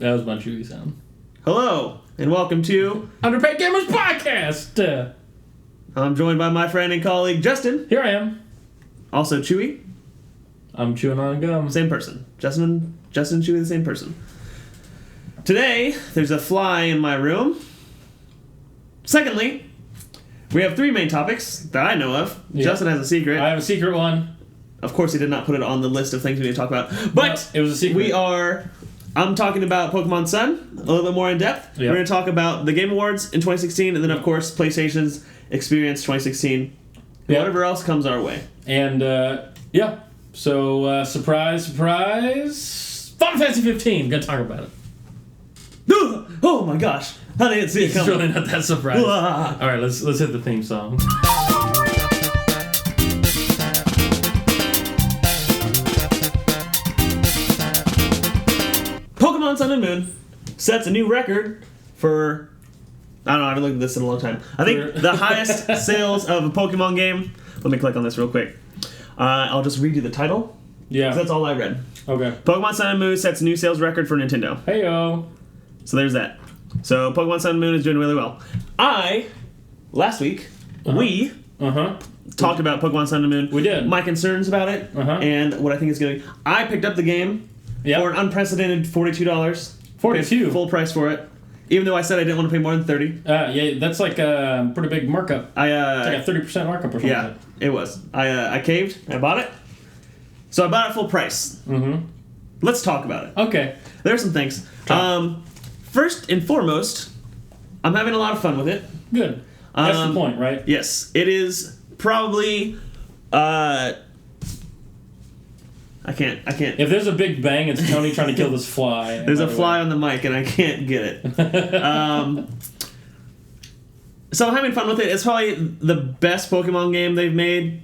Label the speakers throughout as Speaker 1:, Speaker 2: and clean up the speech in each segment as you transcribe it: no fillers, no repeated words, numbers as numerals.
Speaker 1: That was my Chewy sound.
Speaker 2: Hello, and welcome to
Speaker 1: Underpaid Gamers Podcast!
Speaker 2: I'm joined by my friend and colleague, Justin.
Speaker 1: Here I am.
Speaker 2: Also Chewy.
Speaker 1: I'm chewing on gum.
Speaker 2: Same person. Justin and Chewy, the same person. Today, there's a fly in my room. Secondly, we have three main topics that I know of. Yeah. Justin has a secret.
Speaker 1: I have a secret one.
Speaker 2: Of course, he did not put it on the list of things we need to talk about. But
Speaker 1: no, it was a secret.
Speaker 2: I'm talking about Pokemon Sun a little bit more in depth. Yep. We're going to talk about the Game Awards in 2016, and then, of course, PlayStation's Experience 2016. Yep. Whatever else comes our way.
Speaker 1: And, so, surprise, Final Fantasy 15. Gonna talk about it.
Speaker 2: Oh my gosh. I didn't see it coming.
Speaker 1: It's really not that surprising. Alright, let's hit the theme song.
Speaker 2: Pokemon Sun and Moon sets a new record for... I don't know, I haven't looked at this in a long time. I think the highest sales of a Pokemon game... Let me click on this real quick. I'll just read you the title.
Speaker 1: Yeah.
Speaker 2: That's all I read.
Speaker 1: Okay.
Speaker 2: Pokemon Sun and Moon sets a new sales record for Nintendo.
Speaker 1: Heyo.
Speaker 2: So there's that. So Pokemon Sun and Moon is doing really well. Last week, we talked about Pokemon Sun and Moon.
Speaker 1: We did.
Speaker 2: My concerns about it, and what I think is going to be... I picked up the game for an unprecedented $42.
Speaker 1: $42?
Speaker 2: Full price for it. Even though I said I didn't want to pay more than $30.
Speaker 1: Yeah, that's like a pretty big markup. It's like a 30% markup or something.
Speaker 2: Yeah, it was. I caved. I bought it. So I bought it full price. Mm-hmm. Let's talk about it.
Speaker 1: Okay.
Speaker 2: There are some things. First and foremost, I'm having a lot of fun with it.
Speaker 1: Good. That's the point, right?
Speaker 2: Yes. It is probably... I can't.
Speaker 1: If there's a big bang, it's Tony trying to kill this fly.
Speaker 2: There's a fly on the mic, and I can't get it. So I'm having fun with it. It's probably the best Pokemon game they've made.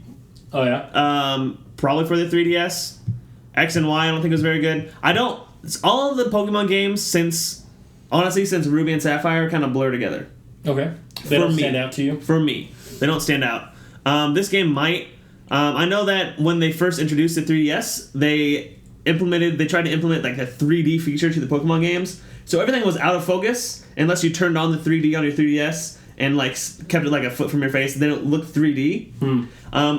Speaker 1: Oh, yeah?
Speaker 2: Probably for the 3DS. X and Y, I don't think it was very good. All of the Pokemon games since Ruby and Sapphire kind of blur together.
Speaker 1: Okay. They don't stand out to you?
Speaker 2: For me. They don't stand out. This game might... I know that when they first introduced the 3DS, they tried to implement like a 3D feature to the Pokemon games. So everything was out of focus unless you turned on the 3D on your 3DS and like kept it like a foot from your face. Then it looked 3D.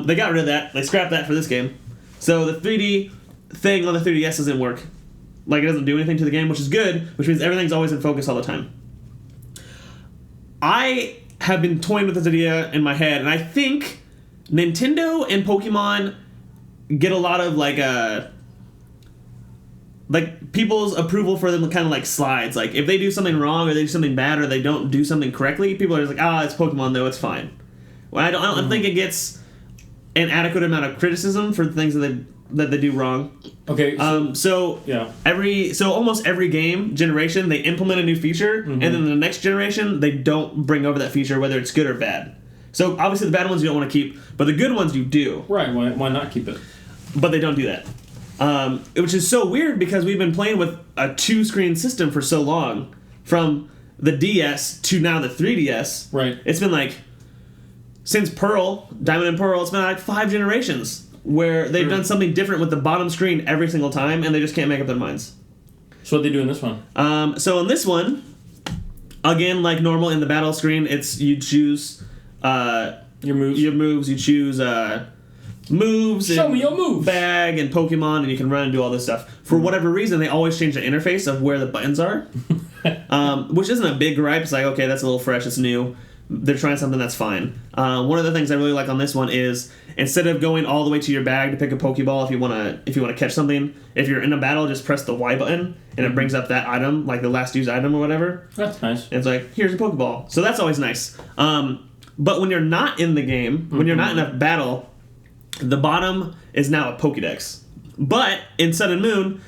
Speaker 2: They got rid of that. They scrapped that for this game. So the 3D thing on the 3DS doesn't work. Like, it doesn't do anything to the game, which is good, which means everything's always in focus all the time. I have been toying with this idea in my head, and I think Nintendo and Pokemon get a lot of, like people's approval for them kind of like slides. Like, if they do something wrong, or they do something bad, or they don't do something correctly, people are just like, it's Pokemon, though, it's fine. Well, I don't think it gets an adequate amount of criticism for the things that they do wrong.
Speaker 1: Okay.
Speaker 2: So almost every game generation they implement a new feature, and then the next generation they don't bring over that feature, whether it's good or bad. So obviously the bad ones you don't want to keep, but the good ones you do.
Speaker 1: Right. Why not keep it?
Speaker 2: But they don't do that, which is so weird because we've been playing with a 2-screen system for so long, from the DS to now the 3DS.
Speaker 1: Right.
Speaker 2: It's been like since Pearl, Diamond and Pearl. It's been like 5 generations. Where they've done something different with the bottom screen every single time, and they just can't make up their minds.
Speaker 1: So what they do in this one?
Speaker 2: So in this one, again, like normal in the battle screen, you choose
Speaker 1: your moves.
Speaker 2: You choose moves.
Speaker 1: Show me your moves.
Speaker 2: Bag and Pokemon, and you can run and do all this stuff. For whatever reason, they always change the interface of where the buttons are, which isn't a big gripe. It's like, okay, that's a little fresh. It's new. They're trying something that's fine. One of the things I really like on this one is instead of going all the way to your bag to pick a Pokeball if you want to catch something, if you're in a battle, just press the Y button and it brings up that item, like the last used item or whatever.
Speaker 1: That's nice.
Speaker 2: And it's like, here's a Pokeball. So that's always nice. But when you're not in the game, when you're not in a battle, the bottom is now a Pokédex. But in Sun and Moon,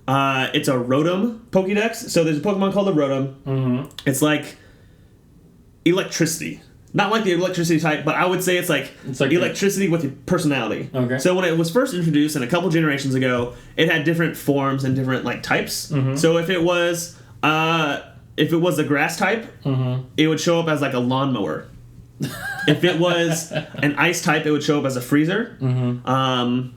Speaker 2: it's a Rotom Pokédex. So there's a Pokemon called a Rotom. It's like electricity. Not like the electricity type, but I would say it's like electricity with your personality. Okay. So when it was first introduced, and a couple generations ago, it had different forms and different like types. So if it was the grass type, it would show up as like a lawnmower. If it was an ice type, it would show up as a freezer. And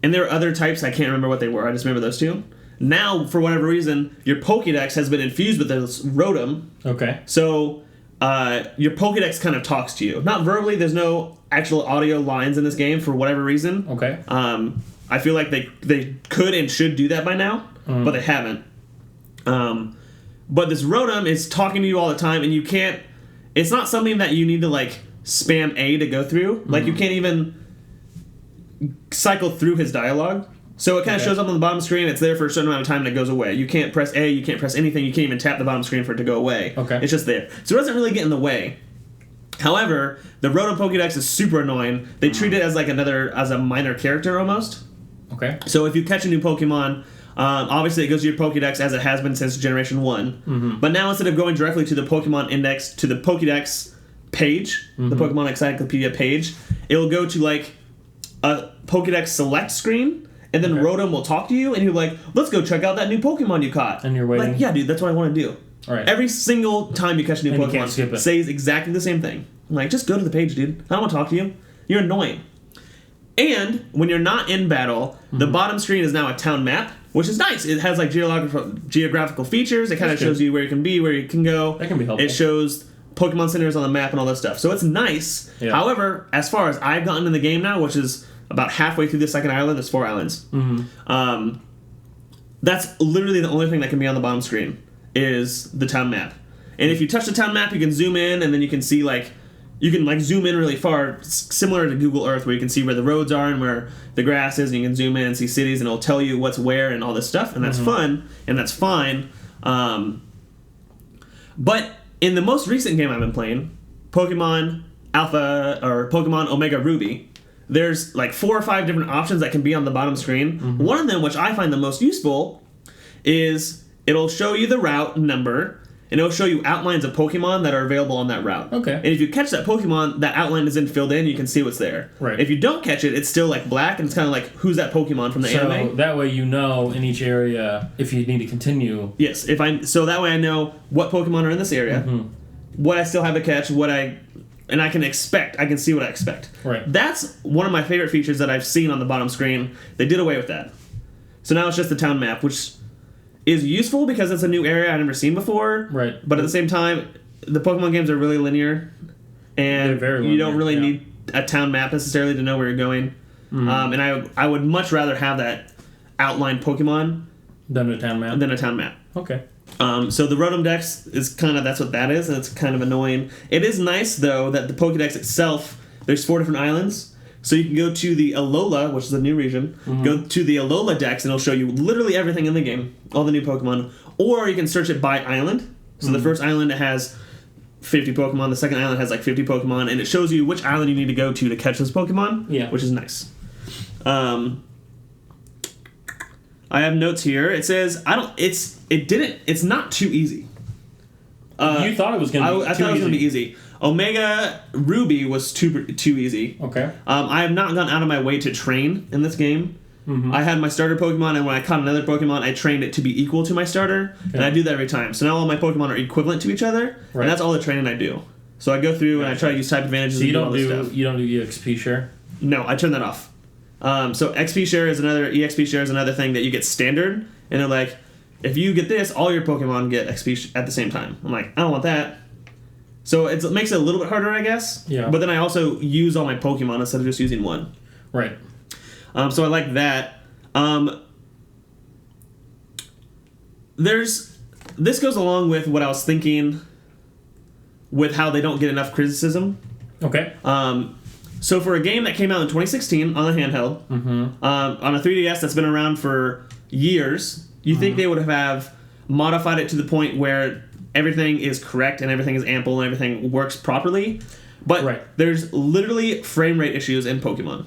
Speaker 2: there were other types, I can't remember what they were, I just remember those two. Now, for whatever reason, your Pokédex has been infused with this Rotom.
Speaker 1: Okay.
Speaker 2: So your Pokédex kind of talks to you. Not verbally, there's no actual audio lines in this game for whatever reason.
Speaker 1: Okay.
Speaker 2: I feel like they could and should do that by now, but they haven't. But this Rotom is talking to you all the time, and you can't... It's not something that you need to, like, spam A to go through. Like, you can't even cycle through his dialogue. So it kind of shows up on the bottom screen. It's there for a certain amount of time and it goes away. You can't press A, you can't press anything. You can't even tap the bottom screen for it to go away.
Speaker 1: Okay.
Speaker 2: It's just there. So it doesn't really get in the way. However, the Rotom Pokédex is super annoying. They treat it as like as a minor character almost.
Speaker 1: Okay.
Speaker 2: So if you catch a new Pokemon, obviously it goes to your Pokédex as it has been since Generation 1. But now instead of going directly to the Pokemon Index, to the Pokédex page, the Pokemon Encyclopedia page, it will go to like a Pokédex select screen, and then Rotom will talk to you, and you're like, let's go check out that new Pokemon you caught.
Speaker 1: And you're waiting.
Speaker 2: Like, yeah, dude, that's what I want to do.
Speaker 1: All right.
Speaker 2: Every single time you catch a new
Speaker 1: And you can't skip
Speaker 2: Pokemon,
Speaker 1: it.
Speaker 2: says exactly the same thing. I'm like, just go to the page, dude. I don't want to talk to you. You're annoying. And when you're not in battle, the bottom screen is now a town map, which is nice. It has like geographical features. It kind of shows you where you can be, where you can go.
Speaker 1: That can be helpful.
Speaker 2: It shows Pokemon centers on the map and all that stuff. So it's nice.
Speaker 1: Yeah.
Speaker 2: However, as far as I've gotten in the game now, which is about halfway through the second island, there's 4 islands. That's literally the only thing that can be on the bottom screen is the town map. And if you touch the town map, you can zoom in, and then you can see like you can like zoom in really far, similar to Google Earth, where you can see where the roads are and where the grass is, and you can zoom in and see cities, and it'll tell you what's where and all this stuff, and that's fun and that's fine. But in the most recent game I've been playing, Pokemon Alpha or Pokemon Omega Ruby, there's like 4 or 5 different options that can be on the bottom screen. One of them, which I find the most useful, is it'll show you the route number, and it'll show you outlines of Pokemon that are available on that route.
Speaker 1: Okay.
Speaker 2: And if you catch that Pokemon, that outline isn't filled in, you can see what's there.
Speaker 1: Right.
Speaker 2: If you don't catch it, it's still like black, and it's kind of like, who's that Pokemon from the anime?
Speaker 1: So that way you know in each area if you need to continue.
Speaker 2: Yes. So that way I know what Pokemon are in this area, what I still have to catch, and I can see what I expect.
Speaker 1: Right.
Speaker 2: That's one of my favorite features that I've seen on the bottom screen. They did away with that. So now it's just the town map, which is useful because it's a new area I've never seen before.
Speaker 1: Right.
Speaker 2: But at the same time, the Pokemon games are really linear, and you don't really need a town map necessarily to know where you're going. And I would much rather have that outlined Pokemon
Speaker 1: Than a town map. Okay.
Speaker 2: So the Rotom Dex is that's what that is, and it's kind of annoying. It is nice, though, that the Pokédex itself, there's 4 different islands. So you can go to the Alola, which is a new region, go to the Alola Dex, and it'll show you literally everything in the game, all the new Pokemon. Or you can search it by island. So the first island has 50 Pokemon, the second island has like 50 Pokemon, and it shows you which island you need to go to catch those Pokemon, which is nice. I have notes here. It says, it's not too easy.
Speaker 1: You thought it was going to be too easy.
Speaker 2: I thought it was going to be easy. Omega Ruby was too easy.
Speaker 1: Okay.
Speaker 2: I have not gone out of my way to train in this game. I had my starter Pokemon, and when I caught another Pokemon, I trained it to be equal to my starter, and I do that every time. So now all my Pokemon are equivalent to each other, and that's all the training I do. So I go through and I try to use type advantages and do all this stuff.
Speaker 1: You don't do XP share?
Speaker 2: No, I turn that off. So EXP share is another thing that you get standard, and they're like, if you get this, all your Pokemon get XP at the same time. I'm like, I don't want that. So it makes it a little bit harder, I guess. Yeah. But then I also use all my Pokemon instead of just using one.
Speaker 1: Right.
Speaker 2: So I like that. This goes along with what I was thinking with how they don't get enough criticism.
Speaker 1: Okay.
Speaker 2: So for a game that came out in 2016 on a handheld, on a 3DS that's been around for years, you think they would have modified it to the point where everything is correct and everything is ample and everything works properly. But there's literally frame rate issues in Pokemon.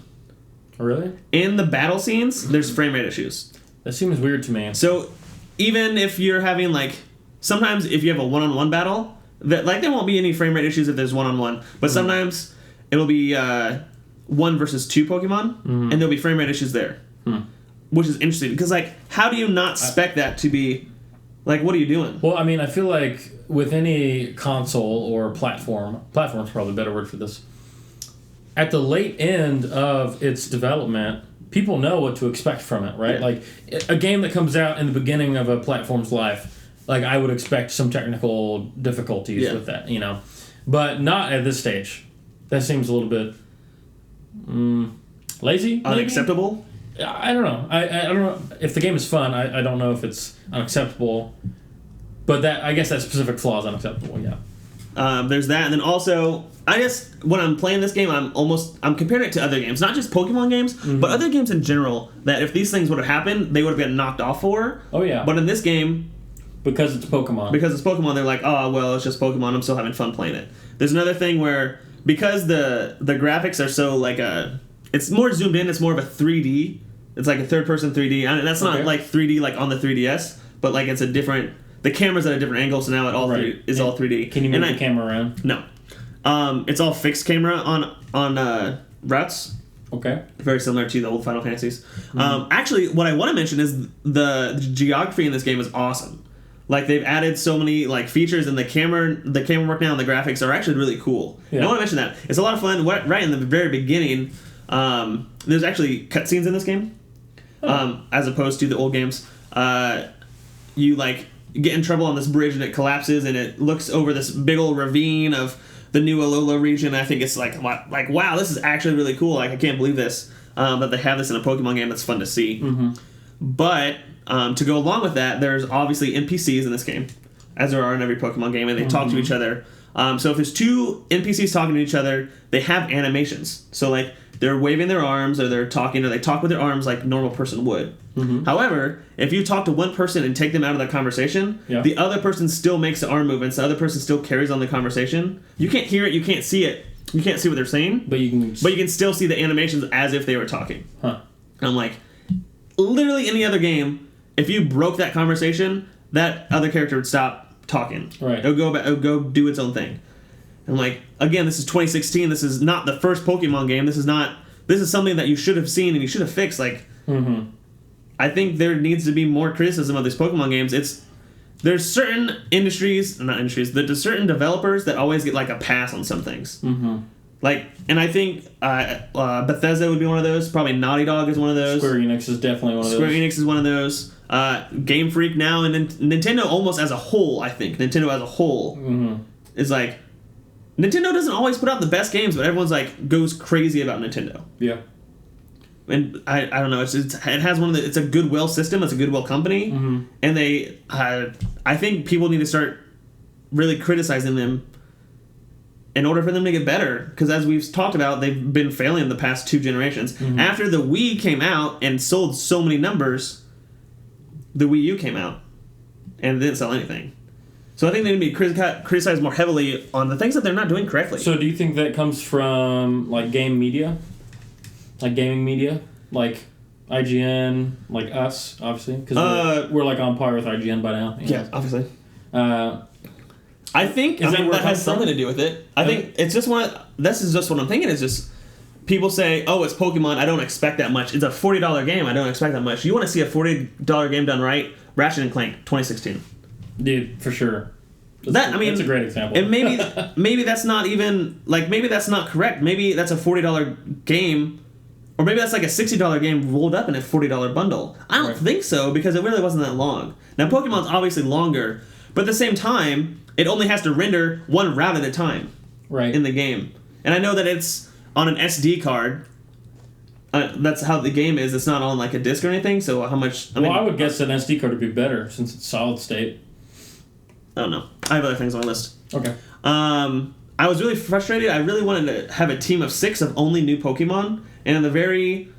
Speaker 1: Really?
Speaker 2: In the battle scenes, there's frame rate issues.
Speaker 1: That seems weird to me.
Speaker 2: So even if you're having sometimes if you have a one-on-one battle, there won't be any frame rate issues if there's one-on-one. But sometimes it'll be 1 versus 2 Pokemon, and there'll be frame rate issues there. Which is interesting, because how do you not spec that to be what are you doing?
Speaker 1: Well, I mean, I feel like with any console or platform's probably a better word for this. At the late end of its development, people know what to expect from it, right?
Speaker 2: Yeah.
Speaker 1: Like a game that comes out in the beginning of a platform's life, like I would expect some technical difficulties with that, you know, but not at this stage. That seems a little bit lazy, maybe?
Speaker 2: Unacceptable.
Speaker 1: I don't know. I don't know if the game is fun. I don't know if it's unacceptable, but I guess that specific flaw is unacceptable. Yeah.
Speaker 2: There's that, and then also, I guess when I'm playing this game, I'm comparing it to other games, not just Pokemon games, but other games in general. That if these things would have happened, they would have been knocked off for.
Speaker 1: Oh yeah.
Speaker 2: But in this game,
Speaker 1: because it's Pokemon.
Speaker 2: Because it's Pokemon, they're like, oh well, it's just Pokemon. I'm still having fun playing it. There's another thing where because the graphics are so like it's more zoomed in. It's more of a 3D. It's like a third-person 3D. And that's not like 3D like on the 3DS, but like it's a different. The camera's at a different angle, so now it all all 3D.
Speaker 1: Can you move the camera around?
Speaker 2: No. It's all fixed camera on routes.
Speaker 1: Okay.
Speaker 2: Very similar to the old Final Fantasies. Actually, what I want to mention is the geography in this game is awesome. Like they've added so many like features, and the camera work now and the graphics are actually really cool. Yeah. And I want to mention that it's a lot of fun. Right in the very beginning, there's actually cutscenes in this game, as opposed to the old games. You like get in trouble on this bridge and it collapses, and it looks over this big old ravine of the New Alola region. I think it's like wow, this is actually really cool. Like I can't believe this that they have this in a Pokemon game. That's fun to see. But to go along with that, there's obviously NPCs in this game, as there are in every Pokemon game, and they talk to each other. So if there's two NPCs talking to each other, they have animations. So like they're waving their arms, or they're talking, or they talk with their arms like a normal person would. However, if you talk to one person and take them out of the conversation, the other person still makes the arm movements. The other person still carries on the conversation. You can't hear it. You can't see it. You can't see what they're saying. But you can still see the animations as if they were talking. And I'm like, literally any other game, if you broke that conversation, that other character would stop talking. Right. It would go do its own thing. And like, again, this is 2016. This is not the first Pokemon game. This is something that you should have seen and you should have fixed. Like, I think there needs to be more criticism of these Pokemon games. There's certain there's certain developers that always get like a pass on some things. Like, and I think Bethesda would be one of those. Probably Naughty Dog is one of those.
Speaker 1: Square Enix is definitely one of those.
Speaker 2: Square Enix is one of those. Game Freak now, and Nintendo almost as a whole, I think. Nintendo as a whole is like... Nintendo doesn't always put out the best games, but everyone's like goes crazy about Nintendo. Yeah. And I don't know. It has it's a goodwill system. It's a goodwill company, and they I think people need to start really criticizing them in order for them to get better. Because as we've talked about, they've been failing the past 2 generations. After the Wii came out and sold so many numbers, the Wii U came out and didn't sell anything. So I think they need to be criticized more heavily on the things that they're not doing correctly.
Speaker 1: So do you think that comes from like game media? Like gaming media? Like IGN, like us, obviously? Because we're like on par with IGN by now.
Speaker 2: Yeah, obviously. I think that has something to do with it. I think it's just this is just what I'm thinking. It's just people say, oh, it's Pokemon, I don't expect that much. It's a $40 game, I don't expect that much. You want to see a $40 game done right? Ratchet & Clank, 2016.
Speaker 1: Dude, for sure.
Speaker 2: That's
Speaker 1: a great example.
Speaker 2: And maybe that's not even maybe that's not correct. Maybe that's a $40 game, or maybe that's like a $60 game rolled up in a $40 bundle. I don't think so, because it really wasn't that long. Now Pokemon's obviously longer, but at the same time, it only has to render one route at a time. In the game, and I know that it's on an SD card. That's how the game is. It's not on like a disc or anything. So how much?
Speaker 1: I would guess an SD card would be better since it's solid state.
Speaker 2: I don't know. I have other things on my list.
Speaker 1: Okay.
Speaker 2: I was really frustrated. I really wanted to have a team of 6 of only new Pokemon, and in the very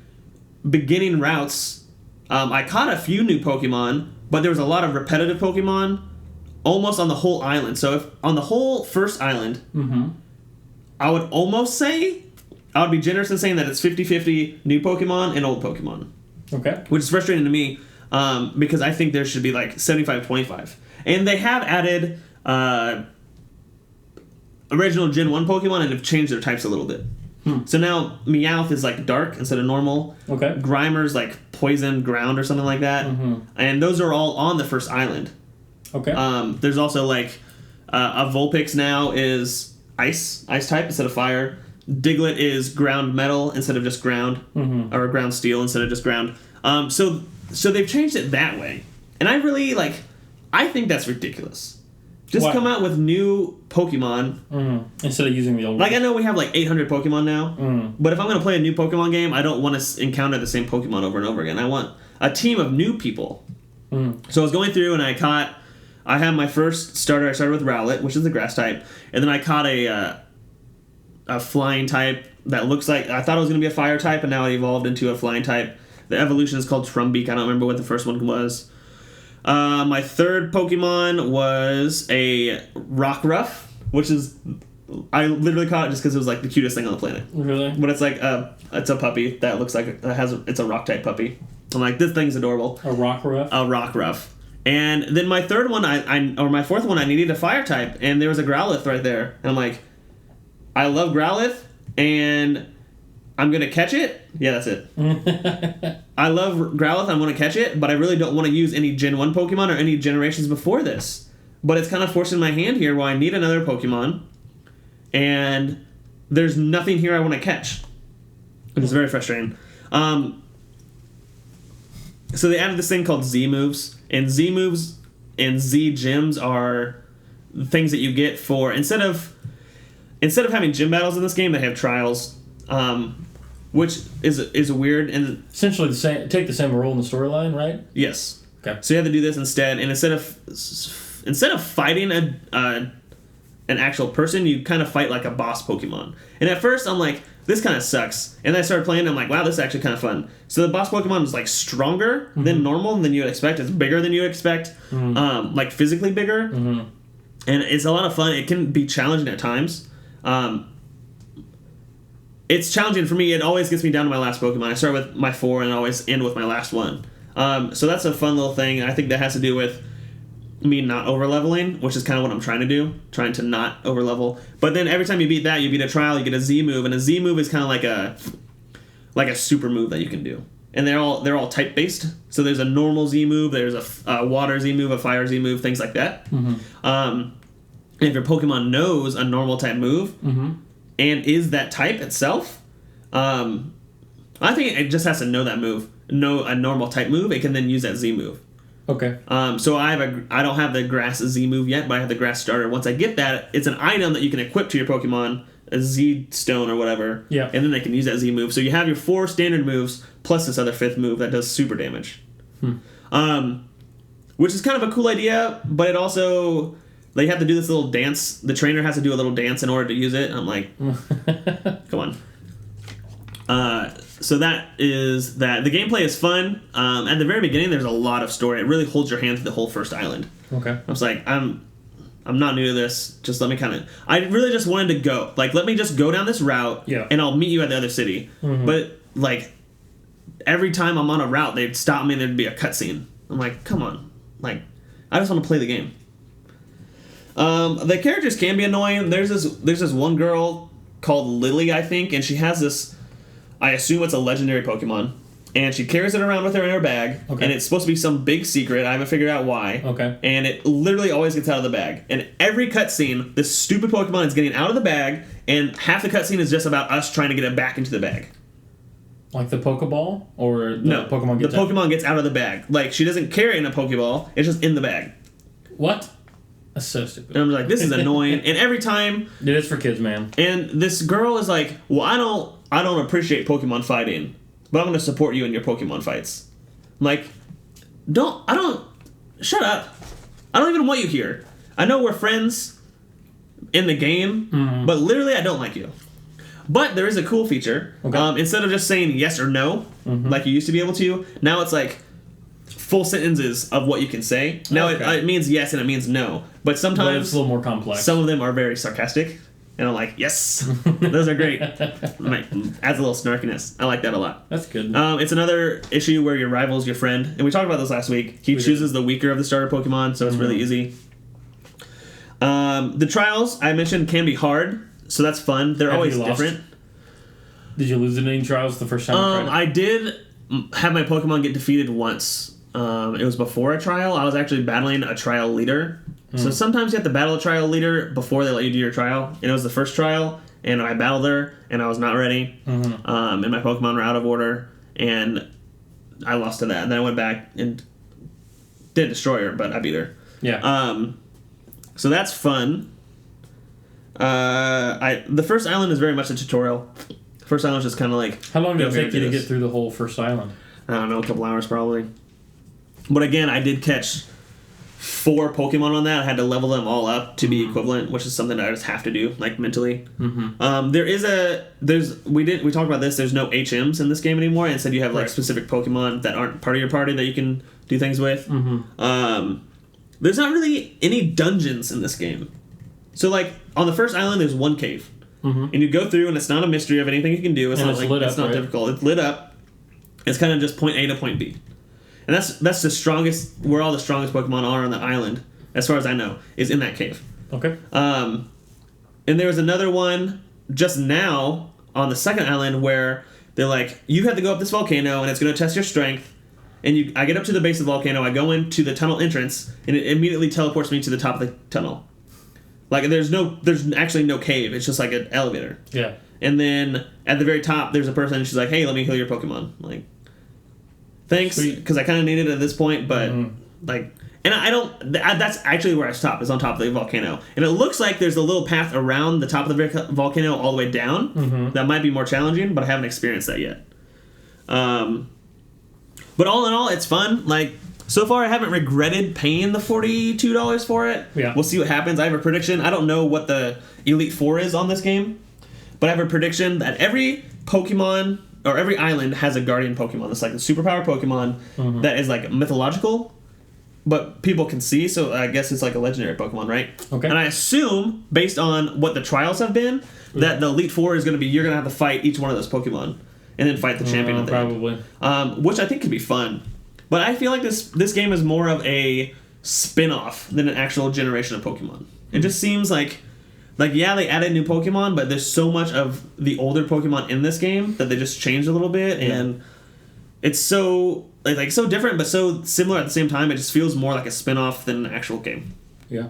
Speaker 2: beginning routes, I caught a few new Pokemon, but there was a lot of repetitive Pokemon almost on the whole island. So if on the whole first island, I would almost say, I would be generous in saying that it's 50-50 new Pokemon and old Pokemon. Okay. Which is frustrating to me, because I think there should be like 75-25. And they have added original Gen 1 Pokemon and have changed their types a little bit. So now Meowth is like dark instead of normal. Okay. Grimer's like poison ground or something like that. And those are all on the first island. Okay. There's also like a Vulpix now is ice type instead of fire. Diglett is ground metal instead of just ground, or ground steel instead of just ground. So they've changed it that way, and I really I think that's ridiculous. Just come out with new Pokemon
Speaker 1: instead of using the old.
Speaker 2: I know we have 800 Pokemon now, but if I'm going to play a new Pokemon game, I don't want to encounter the same Pokemon over and over again. I want a team of new people. So I was going through and I had my first starter. I started with Rowlet, which is the grass type, and then I caught a flying type that looks like, I thought it was going to be a fire type, and now it evolved into a flying type. The evolution is called Trumbeak. I don't remember what the first one was. My third Pokemon was a Rockruff, which is, I literally caught it just because it was the cutest thing on the planet.
Speaker 1: Really?
Speaker 2: But it's it's a puppy that looks like it's a rock type puppy. I'm like, this thing's adorable.
Speaker 1: A Rockruff?
Speaker 2: A Rockruff. And then my third one, or my fourth one, I needed a fire type, and there was a Growlithe right there. And I'm like, I love Growlithe, and I'm going to catch it. Yeah, that's it. I love Growlithe, I'm going to catch it, but I really don't want to use any Gen 1 Pokemon or any generations before this. But it's kind of forcing my hand here where I need another Pokemon, and there's nothing here I want to catch. It's very frustrating. So they added this thing called Z-Moves, and Z-Moves and Z-Gyms are things that you get for, instead of having gym battles in this game, they have trials, which is weird. And
Speaker 1: essentially take the same role in the storyline, right?
Speaker 2: Yes.
Speaker 1: Okay.
Speaker 2: So you have to do this instead, and instead of fighting an actual person, you kind of fight like a boss Pokemon. And at first, I'm like, this kind of sucks. And then I started playing, and I'm like, wow, this is actually kind of fun. So the boss Pokemon is stronger than normal, than you would expect. It's bigger than you would expect, physically bigger. And it's a lot of fun. It can be challenging at times. It's challenging for me. It always gets me down to my last Pokemon. I start with my 4 and always end with my last one. So that's a fun little thing. I think that has to do with me not over-leveling, which is kind of what I'm trying to do, trying to not over-level. But then every time you beat that, you beat a trial, you get a Z-move, and a Z-move is kind of like a super move that you can do. And they're all type-based. So there's a normal Z-move, there's a water Z-move, a fire Z-move, things like that. And if your Pokemon knows a normal type move, and is that type itself, I think it just has to know that move, know a normal type move, it can then use that Z-move.
Speaker 1: Okay.
Speaker 2: So I don't have the grass Z move yet, but I have the grass starter. Once I get that, it's an item that you can equip to your Pokemon, a Z stone or whatever.
Speaker 1: Yeah. And
Speaker 2: then they can use that Z move. So you have your 4 standard moves plus this other 5th move that does super damage. Which is kind of a cool idea, but it also, they have to do this little dance. The trainer has to do a little dance in order to use it. And I'm like, come on. So that is that. The gameplay is fun. At the very beginning, there's a lot of story. It really holds your hand through the whole first island.
Speaker 1: Okay.
Speaker 2: I was like, I'm not new to this. Just let me I really just wanted to go. Let me just go down this route, and I'll meet you at the other city. But, every time I'm on a route, they'd stop me and there'd be a cutscene. I'm like, come on. I just want to play the game. The characters can be annoying. There's this one girl called Lily, I think, and she has this, I assume it's a legendary Pokemon, and she carries it around with her in her bag, and it's supposed to be some big secret. I haven't figured out why. Okay. And it literally always gets out of the bag. And every cutscene, this stupid Pokemon is getting out of the bag, and half the cutscene is just about us trying to get it back into the bag.
Speaker 1: Like the Pokeball? Or the Pokemon gets
Speaker 2: Pokemon gets out of the bag. She doesn't carry it in a Pokeball, it's just in the bag.
Speaker 1: What? That's so stupid.
Speaker 2: And I'm like, this is annoying. And every time...
Speaker 1: It is for kids, man.
Speaker 2: And this girl is like, well, I don't appreciate Pokemon fighting, but I'm going to support you in your Pokemon fights. I'm like, shut up. I don't even want you here. I know we're friends in the game, but literally I don't like you. But there is a cool feature. Okay. Instead of just saying yes or no, like you used to be able to, now it's full sentences of what you can say. Now it means yes and it means no. But sometimes
Speaker 1: it's a little more complex.
Speaker 2: Some of them are very sarcastic. And I'm like, yes, those are great. Adds a little snarkiness. I like that a lot.
Speaker 1: That's good.
Speaker 2: It's another issue where your rival's your friend. And we talked about this last week. He chooses the weaker of the starter Pokemon, so it's really easy. The trials, I mentioned, can be hard, so that's fun. They're always different.
Speaker 1: Did you lose in any trials the first time you tried it?
Speaker 2: I did have my Pokemon get defeated once. It was before a trial. I was actually battling a trial leader. So sometimes you have to battle a trial leader before they let you do your trial. And it was the first trial, and I battled her, and I was not ready, and my Pokemon were out of order, and I lost to that. And then I went back and did destroy her, but I beat her.
Speaker 1: Yeah.
Speaker 2: So that's fun. The first island is very much a tutorial. The first island is just kind of like...
Speaker 1: How long did it take you to get through the whole first island?
Speaker 2: I don't know, a couple hours probably. But again, I did catch 4 Pokemon on that. I had to level them all up to be equivalent, which is something that I just have to do, like mentally. We talked about this. There's no HMs in this game anymore. Instead, you have like specific Pokemon that aren't part of your party that you can do things with. There's not really any dungeons in this game. So like on the first island, there's one cave, and you go through, and it's not a mystery of anything you can do. It's not like it's not difficult. It's lit up. It's kind of just point A to point B. And that's the strongest, where all the strongest Pokemon are on that island, as far as I know, is in that cave.
Speaker 1: Okay.
Speaker 2: And there was another one just now on the second island where they're like, you have to go up this volcano, and it's going to test your strength. And I get up to the base of the volcano, I go into the tunnel entrance, and it immediately teleports me to the top of the tunnel. Like, there's actually no cave. It's just like an elevator.
Speaker 1: Yeah.
Speaker 2: And then at the very top, there's a person, and she's like, hey, let me heal your Pokemon. Like, thanks, because I kind of need it at this point, but like, and I don't. That's actually where I stop. Is on top of the volcano, and it looks like there's a little path around the top of the volcano all the way down. That might be more challenging, but I haven't experienced that yet. But all in all, it's fun. Like, so far, I haven't regretted paying the $42 for it.
Speaker 1: Yeah.
Speaker 2: We'll see what happens. I have a prediction. I don't know what the Elite Four is on this game, but I have a prediction that every Pokemon or every island has a guardian Pokemon. It's like a superpower Pokemon that is like mythological, but people can see. So I guess it's like a legendary Pokemon, right? Okay. And I assume, based on what the trials have been, that the Elite Four is going to be, you're going to have to fight each one of those Pokemon and then fight the champion at the end. Which I think could be fun. But I feel like this game is more of a spin-off than an actual generation of Pokemon. It just seems like yeah, they added new Pokemon, but there's so much of the older Pokemon in this game that they just changed a little bit, and it's so like so different but so similar at the same time. It just feels more like a spin-off than an actual game.
Speaker 1: Yeah.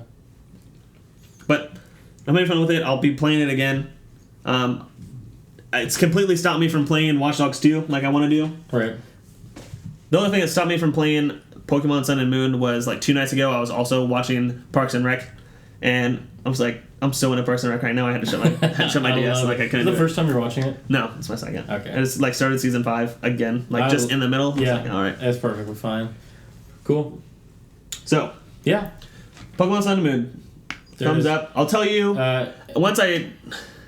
Speaker 2: But I'm having fun with it. I'll be playing it again. It's completely stopped me from playing Watch Dogs 2 like I want to do.
Speaker 1: Right.
Speaker 2: The only thing that stopped me from playing Pokemon Sun and Moon was like 2 nights ago. I was also watching Parks and Rec, and I was like, I'm so into Parks and Rec right now. I had to shut my DS. Like I couldn't.
Speaker 1: Is it the first time you're watching it?
Speaker 2: No, it's my second.
Speaker 1: Okay.
Speaker 2: And it's like started season 5 again, like just in the middle.
Speaker 1: Yeah.
Speaker 2: Like, all right.
Speaker 1: That's perfectly fine. Cool.
Speaker 2: So.
Speaker 1: Yeah.
Speaker 2: Pokemon Sun and Moon. Thumbs up. I'll tell you once I.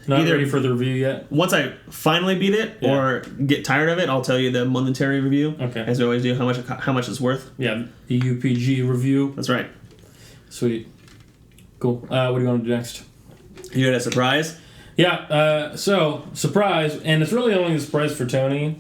Speaker 1: Not ready for the review yet?
Speaker 2: Once I finally beat it or get tired of it, I'll tell you the momentary review. Okay. As we always do, how much it's worth.
Speaker 1: Yeah, the UPG review.
Speaker 2: That's right.
Speaker 1: Sweet. Cool. What do you want to do next?
Speaker 2: You had a surprise?
Speaker 1: Yeah, so, surprise, and it's really only a surprise for Tony,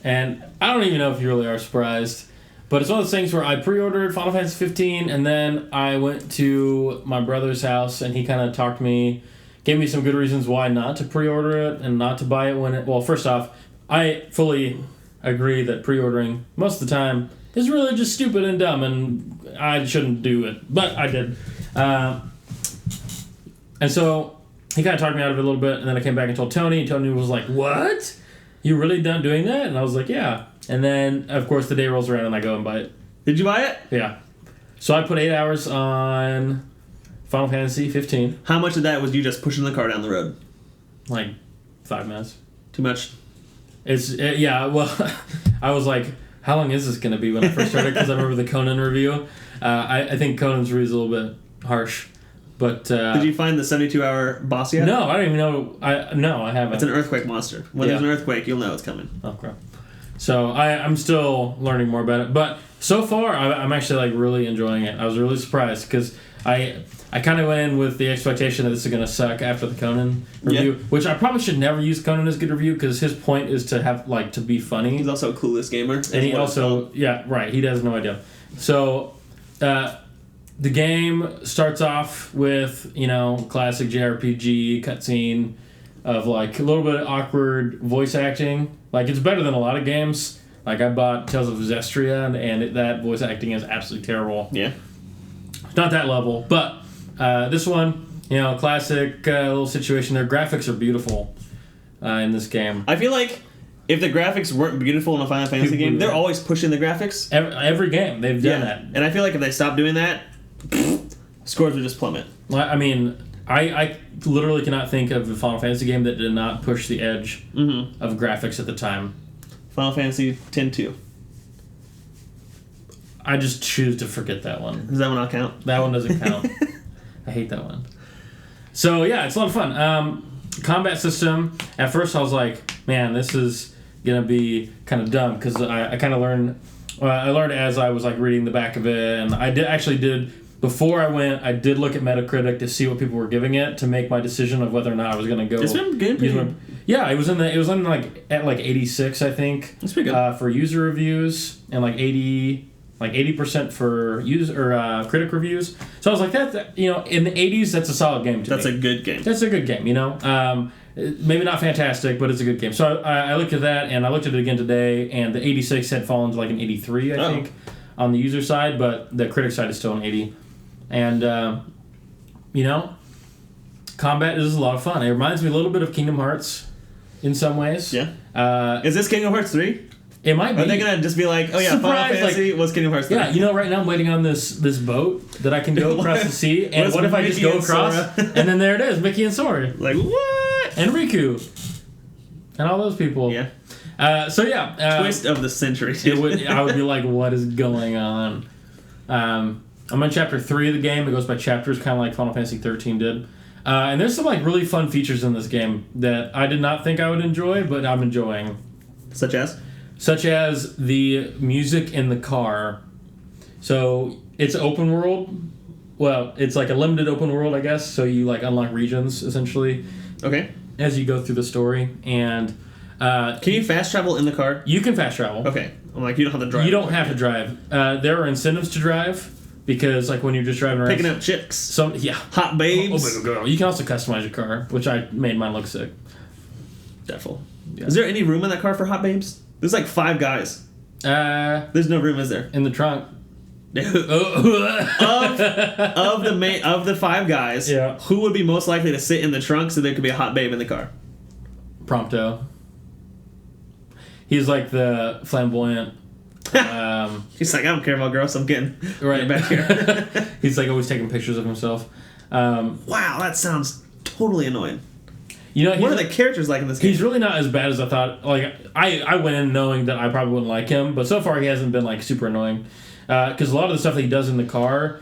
Speaker 1: and I don't even know if you really are surprised, but it's one of those things where I pre-ordered Final Fantasy 15, and then I went to my brother's house, and he kind of talked me, gave me some good reasons why not to pre-order it and not to buy it when it... Well, first off, I fully agree that pre-ordering, most of the time, is really just stupid and dumb, and I shouldn't do it. But I did. And so, he kind of talked me out of it a little bit, and then I came back and told Tony, and Tony was like, what? You really done doing that? And I was like, yeah. And then, of course, the day rolls around, and I go and buy it.
Speaker 2: Did you buy it?
Speaker 1: Yeah. So I put 8 hours on... Final Fantasy 15.
Speaker 2: How much of that was you just pushing the car down the road?
Speaker 1: Like 5 minutes.
Speaker 2: Too much?
Speaker 1: Yeah, well, I was like, how long is this going to be when I first started? Because I remember the Conan review. I think Conan's review is a little bit harsh. But
Speaker 2: did you find the 72-hour boss yet?
Speaker 1: No, I don't even know. I haven't.
Speaker 2: It's an earthquake monster. When there's an earthquake, you'll know it's coming.
Speaker 1: Oh, crap. So I'm still learning more about it. But so far, I'm actually like really enjoying it. I was really surprised because I kind of went in with the expectation that this is going to suck after the Conan review, which I probably should never use Conan as a good review because his point is to have to be funny.
Speaker 2: He's also a clueless gamer.
Speaker 1: And he also, he has no idea. So, the game starts off with, classic JRPG cutscene of like a little bit of awkward voice acting. Like it's better than a lot of games. Like I bought Tales of Zestria and that voice acting is absolutely terrible.
Speaker 2: Yeah.
Speaker 1: Not that level, but this one, classic little situation. Their graphics are beautiful in this game.
Speaker 2: I feel like if the graphics weren't beautiful in a Final Fantasy game, they're always pushing the graphics.
Speaker 1: Every game, they've done that.
Speaker 2: And I feel like if they stopped doing that, scores would just plummet.
Speaker 1: I mean, I literally cannot think of a Final Fantasy game that did not push the edge of graphics at the time.
Speaker 2: Final Fantasy X-2.
Speaker 1: I just choose to forget that one.
Speaker 2: Does that one not count?
Speaker 1: That one doesn't count. I hate that one. So, yeah, it's a lot of fun. Combat system, at first I was like, man, this is going to be kind of dumb, because I kind of learned... I learned as I was like reading the back of it, and I did before I went, I did look at Metacritic to see what people were giving it to make my decision of whether or not I was going to go.
Speaker 2: It's been good.
Speaker 1: Yeah, it was at 86, I think.
Speaker 2: That's pretty good
Speaker 1: for user reviews, and like 80% for critic reviews. So I was like, that in the 80s, that's a solid game.
Speaker 2: That's a good game.
Speaker 1: That's a good game. Maybe not fantastic, but it's a good game. So I looked at that, and I looked at it again today, and the 86 had fallen to like an 83, I think, on the user side, but the critic side is still an 80. And, combat is a lot of fun. It reminds me a little bit of Kingdom Hearts in some ways.
Speaker 2: Yeah. Is this Kingdom Hearts 3?
Speaker 1: It might be.
Speaker 2: Are they going to just be like, oh yeah, Final Fantasy was Kingdom Hearts 3?
Speaker 1: Yeah, right now I'm waiting on this boat that I can go across the sea, and what if I just go across, and then there it is, Mickey and Sora.
Speaker 2: Like, what?
Speaker 1: And Riku. And all those people.
Speaker 2: Yeah.
Speaker 1: Twist
Speaker 2: of the century.
Speaker 1: I would be like, what is going on? I'm on chapter 3 of the game. It goes by chapters, kind of like Final Fantasy 13 did. And there's some like really fun features in this game that I did not think I would enjoy, but I'm enjoying.
Speaker 2: Such as
Speaker 1: the music in the car. So it's open world. Well, it's like a limited open world, I guess. So you like unlock regions essentially.
Speaker 2: Okay.
Speaker 1: As you go through the story, and
Speaker 2: can you fast travel in the car?
Speaker 1: You can fast travel.
Speaker 2: Okay. I'm like, you don't have to drive.
Speaker 1: You don't have to drive. There are incentives to drive. Because, like, when you're just driving around...
Speaker 2: Picking up chicks. Hot babes.
Speaker 1: Oh, girl. You can also customize your car, which I made mine look sick.
Speaker 2: Definitely. Yeah. Is there any room in that car for hot babes? There's like 5 guys. There's no room, is there?
Speaker 1: In the trunk.
Speaker 2: of the 5 guys, who would be most likely to sit in the trunk so there could be a hot babe in the car?
Speaker 1: Prompto. He's like the flamboyant...
Speaker 2: He's like, I don't care about girls, I'm getting
Speaker 1: right
Speaker 2: back here.
Speaker 1: He's like always taking pictures of himself.
Speaker 2: Wow, that sounds totally annoying.
Speaker 1: What
Speaker 2: are the characters like in this game?
Speaker 1: He's really not as bad as I thought. Like I went in knowing that I probably wouldn't like him, but so far he hasn't been like super annoying. Because a lot of the stuff that he does in the car,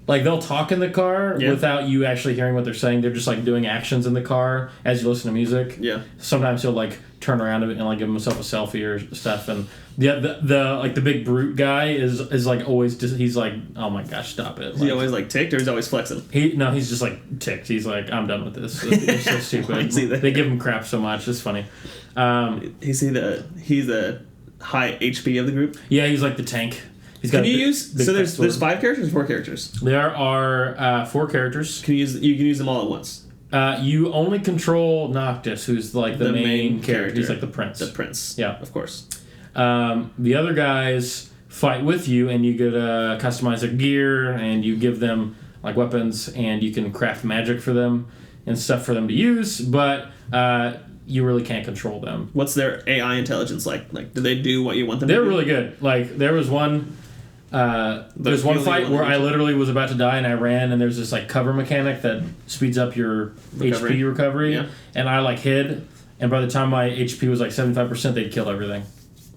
Speaker 1: like they'll talk in the car without you actually hearing what they're saying. They're just like doing actions in the car as you listen to music.
Speaker 2: Yeah.
Speaker 1: Sometimes he'll like turn around and like give himself a selfie or stuff. And the big brute guy is like always just, he's like, oh my gosh, stop it.
Speaker 2: Is he always like ticked or he's always flexing?
Speaker 1: He's just like ticked. He's like, I'm done with this. It's so stupid. They give him crap so much. It's funny.
Speaker 2: He's the high HP of the group?
Speaker 1: Yeah, he's like the tank.
Speaker 2: Can you use... So there's 5 characters or 4 characters?
Speaker 1: There are 4 characters.
Speaker 2: You can use them all at once?
Speaker 1: You only control Noctis, who's like the main character. He's like the prince.
Speaker 2: The prince.
Speaker 1: Yeah.
Speaker 2: Of course.
Speaker 1: The other guys fight with you, and you get customize their gear, and you give them like weapons, and you can craft magic for them and stuff for them to use, but... you really can't control them.
Speaker 2: What's their AI intelligence like? Like, do they do what you want them
Speaker 1: to do?
Speaker 2: They're
Speaker 1: really good. Like, there was one... there's one fight where I literally was about to die and I ran, and there's this like cover mechanic that speeds up your HP recovery, and I like hid, and by the time my HP was like 75%, they'd killed everything.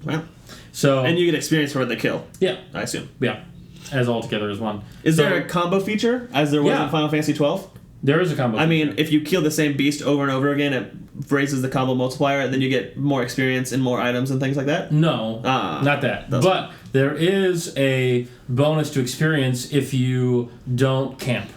Speaker 2: Wow.
Speaker 1: So
Speaker 2: and you get experience for the kill.
Speaker 1: Yeah.
Speaker 2: I assume.
Speaker 1: Yeah. As all together as one.
Speaker 2: Is there a combo feature as there was in Final Fantasy 12?
Speaker 1: There is a combo feature.
Speaker 2: I mean, if you kill the same beast over and over again, it raises the combo multiplier, and then you get more experience and more items and things like that?
Speaker 1: No. Not that. But there is a bonus to experience if you don't camp.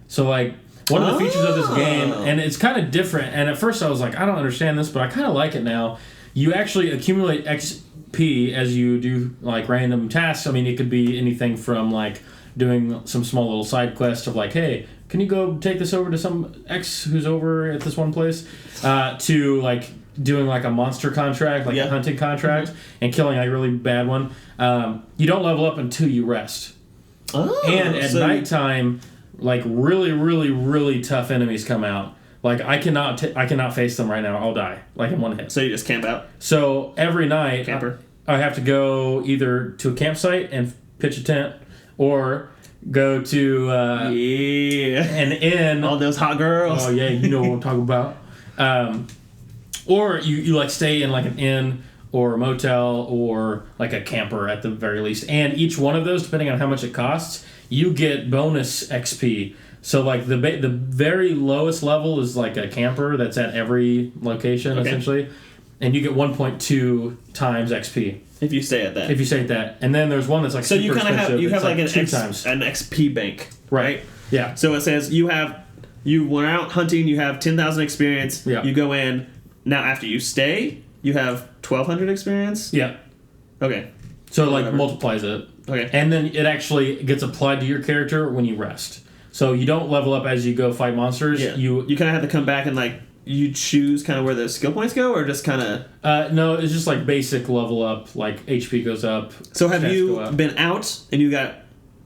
Speaker 1: So, like, one of the features of this game, and it's kind of different, and at first I was like, I don't understand this, but I kind of like it now. You actually accumulate XP as you do, like, random tasks. I mean, it could be anything from, like, doing some small little side quest of, like, hey, can you go take this over to some X who's over at this one place? To, like, doing, like, a monster contract, like a hunting contract, and killing a really bad one. You don't level up until you rest. And at nighttime, like really, really, really tough enemies come out. Like I cannot face them right now. I'll die like in one hit.
Speaker 2: So you just camp out.
Speaker 1: So every night,
Speaker 2: Camper.
Speaker 1: I have to go either to a campsite and pitch a tent, or go to an inn.
Speaker 2: All those hot girls.
Speaker 1: Oh yeah, you know what I'm talking about. Or you like stay in like an inn or a motel or like a camper at the very least. And each one of those, depending on how much it costs, you get bonus XP. So like the very lowest level is like a camper that's at every location essentially, and you get 1.2 times XP
Speaker 2: if you stay at that.
Speaker 1: If you stay at that, and then there's one that's like
Speaker 2: so
Speaker 1: super
Speaker 2: you kind of have like an
Speaker 1: times.
Speaker 2: an XP bank, right?
Speaker 1: Yeah.
Speaker 2: So it says you went out hunting, you have 10,000 experience.
Speaker 1: Yeah.
Speaker 2: You go in now after you stay, you have 1,200 experience.
Speaker 1: Yeah.
Speaker 2: Okay.
Speaker 1: So it like multiplies it.
Speaker 2: Okay.
Speaker 1: And then it actually gets applied to your character when you rest. So you don't level up as you go fight monsters.
Speaker 2: Yeah.
Speaker 1: You
Speaker 2: kind of have to come back and like you choose kind of where the skill points go, or just kind of.
Speaker 1: No, it's just like basic level up. Like HP goes up.
Speaker 2: So have you been out and you got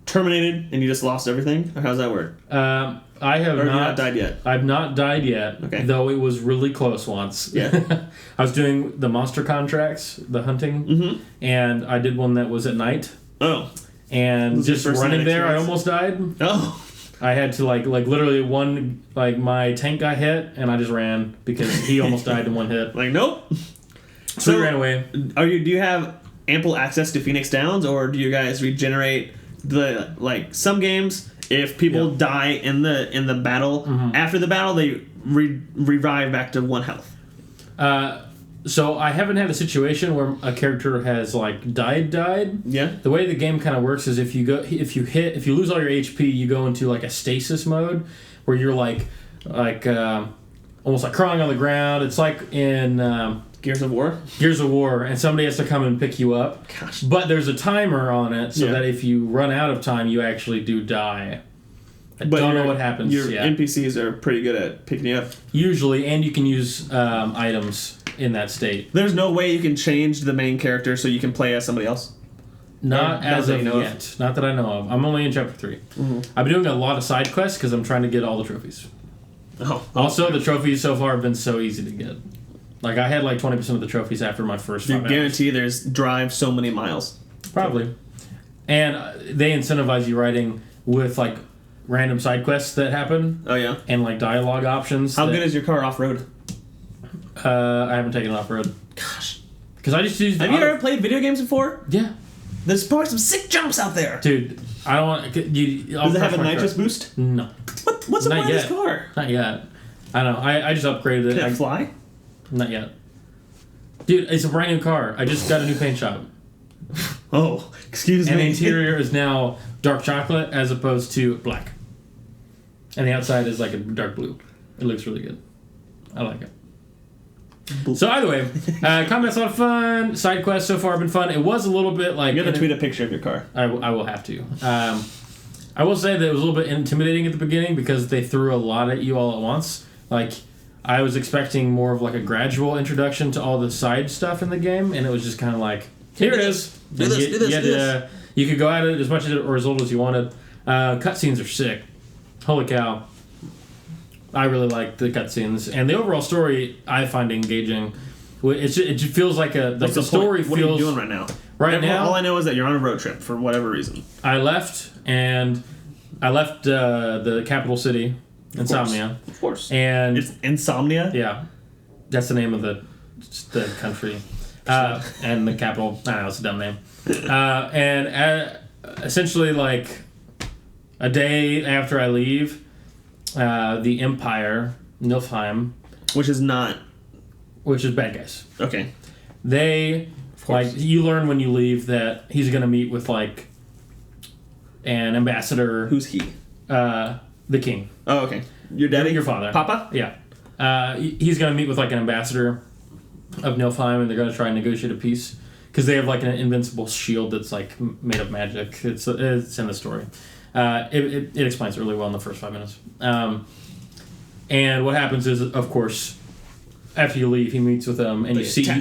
Speaker 2: terminated and you just lost everything, or how's that work?
Speaker 1: I have
Speaker 2: not died yet.
Speaker 1: I've not died yet.
Speaker 2: Okay.
Speaker 1: Though it was really close once.
Speaker 2: Yeah.
Speaker 1: I was doing the monster contracts, the hunting, and I did one that was at night.
Speaker 2: Oh.
Speaker 1: And just running there, I almost died.
Speaker 2: Oh.
Speaker 1: I had to like literally my tank got hit and I just ran because he almost died in one hit.
Speaker 2: Like nope.
Speaker 1: So he ran away.
Speaker 2: Do you have ample access to Phoenix Downs, or do you guys regenerate some games? If people die in the battle, after the battle they revive back to 1 health.
Speaker 1: So I haven't had a situation where a character has like died.
Speaker 2: Yeah.
Speaker 1: The way the game kind of works is if you lose all your HP, you go into like a stasis mode where you're like almost like crawling on the ground. It's like in
Speaker 2: Gears of War,
Speaker 1: and somebody has to come and pick you up.
Speaker 2: Gosh.
Speaker 1: But there's a timer on it so that if you run out of time, you actually do die. I don't know what happens.
Speaker 2: Your NPCs are pretty good at picking you up.
Speaker 1: Usually, and you can use items in that state.
Speaker 2: There's no way you can change the main character so you can play as somebody else?
Speaker 1: Not as of yet. Not that I know of. I'm only in chapter 3. Mm-hmm. I've been doing a lot of side quests because I'm trying to get all the trophies.
Speaker 2: Oh.
Speaker 1: Also, the trophies so far have been so easy to get. Like, I had like 20% of the trophies after my first 5 hours.
Speaker 2: You guarantee there's drive so many miles.
Speaker 1: Probably. And they incentivize you writing with like random side quests that happen.
Speaker 2: Oh, yeah?
Speaker 1: And like dialogue options.
Speaker 2: How good is your car off-road?
Speaker 1: I haven't taken it off-road.
Speaker 2: Gosh.
Speaker 1: Because I just used...
Speaker 2: Have you ever played video games before?
Speaker 1: Yeah.
Speaker 2: There's probably some sick jumps out there.
Speaker 1: Dude, I don't want...
Speaker 2: Does it have a nitrous boost?
Speaker 1: No.
Speaker 2: What's the point of this car?
Speaker 1: Not yet. I don't know. I just upgraded it.
Speaker 2: Can it fly?
Speaker 1: Not yet. Dude, it's a brand new car. I just got a new paint job.
Speaker 2: Oh, excuse me.
Speaker 1: And the interior is now dark chocolate as opposed to black. And the outside is like a dark blue. It looks really good. I like it. So either way, combat's a lot of fun. Side quests so far have been fun. It was a little bit like...
Speaker 2: You have to tweet a picture of your car.
Speaker 1: I will have to. I will say that it was a little bit intimidating at the beginning because they threw a lot at you all at once. Like, I was expecting more of like a gradual introduction to all the side stuff in the game, and it was just kind of like, here it is.
Speaker 2: Do this.
Speaker 1: You could go at it as much or as little as you wanted. Cutscenes are sick. Holy cow. I really like the cutscenes, and the overall story I find engaging. It just feels like the story feels.
Speaker 2: What are you doing right now?
Speaker 1: Right now,
Speaker 2: all I know is that you're on a road trip for whatever reason.
Speaker 1: I left the capital city, Insomnia.
Speaker 2: Of course.
Speaker 1: And
Speaker 2: it's Insomnia.
Speaker 1: Yeah, that's the name of the country, and the capital. I don't know, it's a dumb name. And essentially, like a day after I leave. The Empire, Niflheim,
Speaker 2: which is
Speaker 1: bad guys.
Speaker 2: Okay.
Speaker 1: They you learn when you leave that he's going to meet with like an ambassador.
Speaker 2: Who's he?
Speaker 1: The king.
Speaker 2: Oh, okay. Your daddy,
Speaker 1: your father,
Speaker 2: Papa.
Speaker 1: Yeah. He's going to meet with like an ambassador of Niflheim, and they're going to try and negotiate a peace because they have like an invincible shield that's like made of magic. It's in the story. It explains it really well in the first 5 minutes. And what happens is, of course, after you leave, he meets with them, and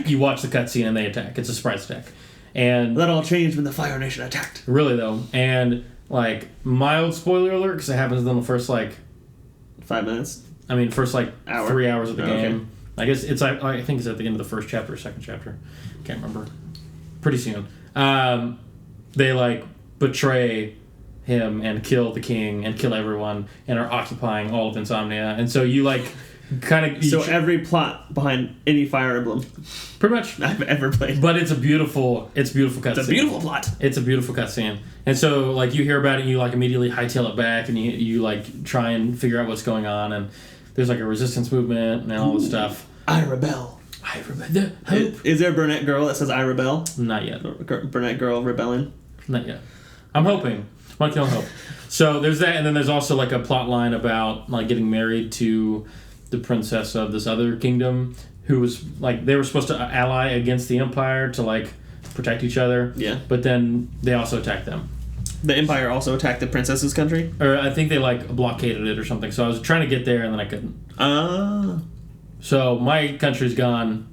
Speaker 1: you watch the cutscene, and they attack. It's a surprise attack. And
Speaker 2: that all changed when the Fire Nation attacked.
Speaker 1: Really, though. And like, mild spoiler alert, because it happens in the first, like...
Speaker 2: 5 minutes?
Speaker 1: I mean, first, like,
Speaker 2: Hour.
Speaker 1: 3 hours of the game.
Speaker 2: Okay.
Speaker 1: I guess it's, I think it's at the end of the first chapter or second chapter. Can't remember. Pretty soon. They, like, betray him and kill the king and kill everyone and are occupying all of Insomnia. And so you, like, kind of...
Speaker 2: So every plot behind any Fire Emblem
Speaker 1: pretty much
Speaker 2: I've ever played.
Speaker 1: But it's a beautiful cutscene.
Speaker 2: It's a beautiful plot.
Speaker 1: It's a beautiful cutscene. And so, like, you hear about it and you, like, immediately hightail it back and you like, try and figure out what's going on. And there's, like, a resistance movement and all this stuff.
Speaker 2: I rebel.
Speaker 1: I rebel. Hope.
Speaker 2: Is there a brunette girl that says I rebel?
Speaker 1: Not yet.
Speaker 2: Brunette girl rebelling?
Speaker 1: Not yet. I'm hoping. I can hope. So there's that, and then there's also, like, a plot line about, like, getting married to the princess of this other kingdom who was, like, they were supposed to ally against the Empire to, like, protect each other.
Speaker 2: Yeah.
Speaker 1: But then they also attacked them.
Speaker 2: The Empire also attacked the princess's country?
Speaker 1: Or I think they, like, blockaded it or something. So I was trying to get there, and then I couldn't. So my country's gone,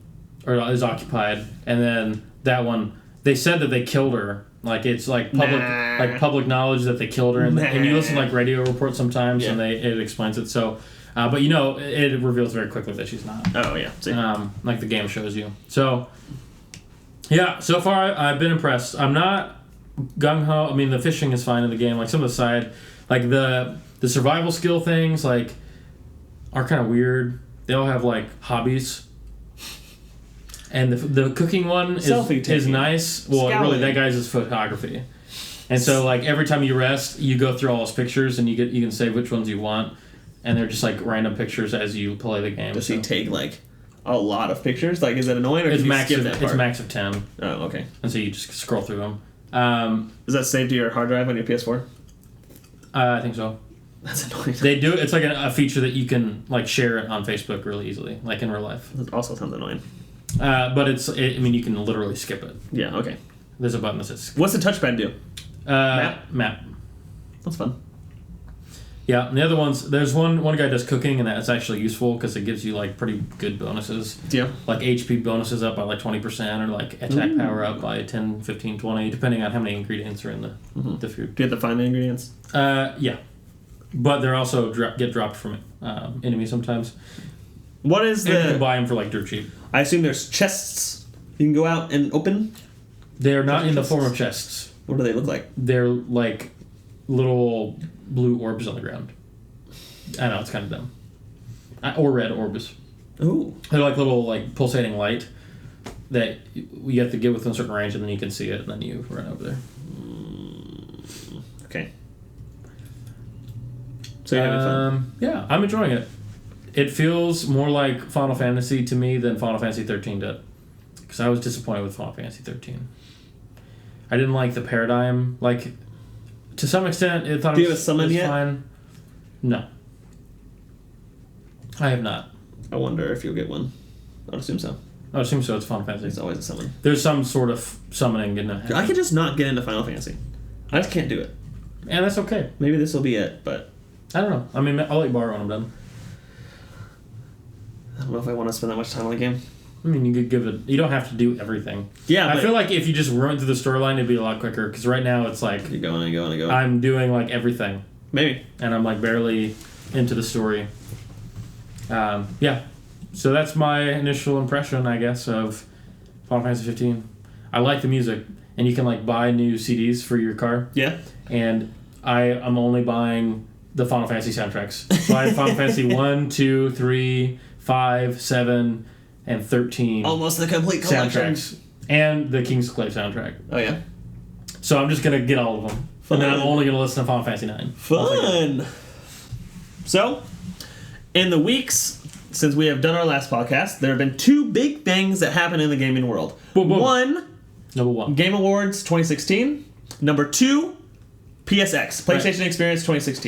Speaker 1: or is occupied, and then that one, they said that they killed her. Like, it's, like, public knowledge that they killed her. And you listen to, like, radio reports sometimes, and it explains it. So, but, you know, it reveals very quickly that she's not.
Speaker 2: Oh, yeah.
Speaker 1: Like the game shows you. So, yeah, so far I've been impressed. I'm not gung-ho. I mean, the fishing is fine in the game. Like, some of the side, like, the survival skill things, like, are kind of weird. They all have, like, hobbies. And the cooking one is nice. Well, really, that guy's is photography. And so, like, every time you rest, you go through all his pictures, and you can save which ones you want. And they're just, like, random pictures as you play the game.
Speaker 2: Does he take, like, a lot of pictures? Like, is it annoying, or can you skip that part?
Speaker 1: It's max of 10.
Speaker 2: Oh, okay.
Speaker 1: And so you just scroll through them.
Speaker 2: Is that saved to your hard drive on your PS4?
Speaker 1: I think so.
Speaker 2: That's annoying.
Speaker 1: They do. It's like a feature that you can, like, share it on Facebook really easily, like in real life.
Speaker 2: That also sounds annoying.
Speaker 1: But I mean, you can literally skip it.
Speaker 2: Yeah, okay.
Speaker 1: There's a button that says skip.
Speaker 2: What's the touchpad do?
Speaker 1: Map.
Speaker 2: That's fun.
Speaker 1: Yeah, and the other ones, there's one guy does cooking, and that's actually useful because it gives you, like, pretty good bonuses.
Speaker 2: Yeah.
Speaker 1: Like HP bonuses up by, like, 20%, or, like, attack power up by 10, 15, 20, depending on how many ingredients are in the food.
Speaker 2: Do you have to find the ingredients?
Speaker 1: Yeah. But they're also get dropped from enemies sometimes.
Speaker 2: What is
Speaker 1: and you can buy them for, like, dirt cheap.
Speaker 2: I assume there's chests you can go out and open?
Speaker 1: They're not in the form of chests.
Speaker 2: What do they look like?
Speaker 1: They're like little blue orbs on the ground. I know, it's kind of dumb. Or red orbs.
Speaker 2: Ooh.
Speaker 1: They're like little, like, pulsating light that you have to get within a certain range, and then you can see it, and then you run over there.
Speaker 2: Okay. So you're having fun?
Speaker 1: Yeah, I'm enjoying it. It feels more like Final Fantasy to me than Final Fantasy 13 did. Because I was disappointed with Final Fantasy 13. I didn't like the paradigm. Like, to some extent, it thought
Speaker 2: Do
Speaker 1: it
Speaker 2: you have a summon yet?
Speaker 1: fine. No. I have not.
Speaker 2: I wonder if you'll get one. I would assume so.
Speaker 1: I would assume so. It's Final Fantasy.
Speaker 2: It's always a summon.
Speaker 1: There's some sort of summoning in it.
Speaker 2: I could just not get into Final Fantasy. I just can't do it.
Speaker 1: And that's okay.
Speaker 2: Maybe this will be it, but...
Speaker 1: I don't know. I mean, I'll let you borrow when I'm done.
Speaker 2: I don't know if I want to spend that much time on the game.
Speaker 1: I mean, you could give it... You don't have to do everything.
Speaker 2: Yeah,
Speaker 1: I feel like if you just run through the storyline, it'd be a lot quicker. Because right now, it's like...
Speaker 2: You're going and going and going.
Speaker 1: I'm doing, like, everything.
Speaker 2: Maybe.
Speaker 1: And I'm, like, barely into the story. Yeah. So that's my initial impression, I guess, of Final Fantasy 15. I like the music. And you can, like, buy new CDs for your car.
Speaker 2: Yeah.
Speaker 1: And I'm only buying the Final Fantasy soundtracks. So I have Final Fantasy 1, 2, 3, 5, 7, and 13.
Speaker 2: Almost the complete collection.
Speaker 1: Soundtracks. And the King's Clay soundtrack.
Speaker 2: Oh, yeah?
Speaker 1: So I'm just going to get all of them.
Speaker 2: Fun.
Speaker 1: And then I'm only going to listen to Final Fantasy 9.
Speaker 2: Fun! So, in the weeks since we have done our last podcast, there have been two big things that happen in the gaming world.
Speaker 1: Boom, boom.
Speaker 2: Number one, Game Awards 2016. Number two, PSX, PlayStation Experience 2016.